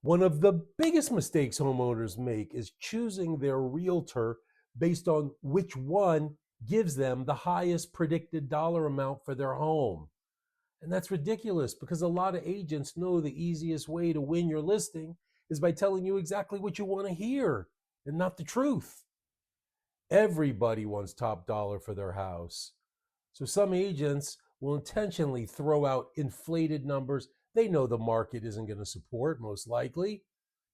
One of the biggest mistakes homeowners make is choosing their realtor based on which one gives them the highest predicted dollar amount for their home. And that's ridiculous because a lot of agents know the easiest way to win your listing is by telling you exactly what you want to hear and not the truth. Everybody wants top dollar for their house. So some agents will intentionally throw out inflated numbers they know the market isn't going to support, most likely,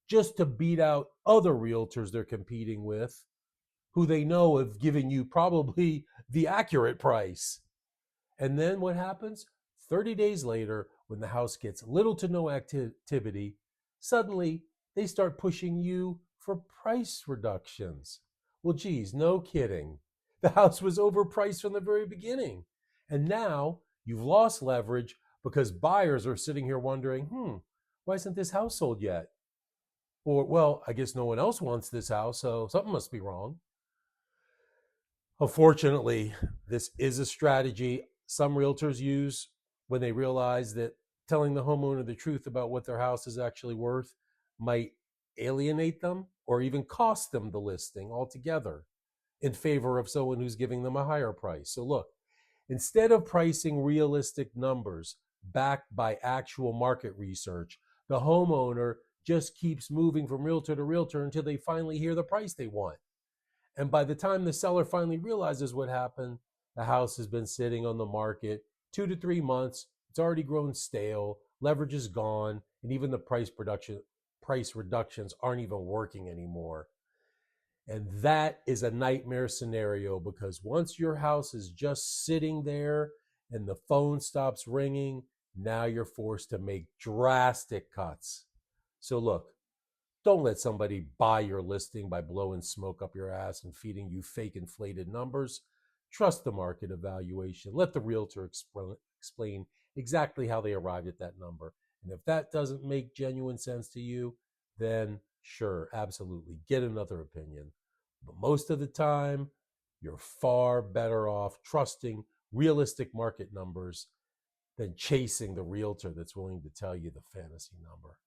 just to beat out other realtors they're competing with who they know have given you probably the accurate price. And then what happens? 30 days later, when the house gets little to no activity, suddenly they start pushing you for price reductions. Well, geez, no kidding. The house was overpriced from the very beginning. And now you've lost leverage because buyers are sitting here wondering, why isn't this house sold yet? Or, well, I guess no one else wants this house, so something must be wrong. Unfortunately, this is a strategy some realtors use when they realize that telling the homeowner the truth about what their house is actually worth might alienate them or even cost them the listing altogether in favor of someone who's giving them a higher price. So look, instead of pricing realistic numbers backed by actual market research, the homeowner just keeps moving from realtor to realtor until they finally hear the price they want. And by the time the seller finally realizes what happened, the house has been sitting on the market 2 to 3 months. It's already grown stale, leverage is gone, and even the price reductions aren't even working anymore. And that is a nightmare scenario because once your house is just sitting there and the phone stops ringing, now you're forced to make drastic cuts. So look, don't let somebody buy your listing by blowing smoke up your ass and feeding you fake inflated numbers. Trust the market evaluation. Let the realtor explain exactly how they arrived at that number. And if that doesn't make genuine sense to you, then sure, absolutely, get another opinion. But most of the time, you're far better off trusting realistic market numbers than chasing the realtor that's willing to tell you the fantasy number.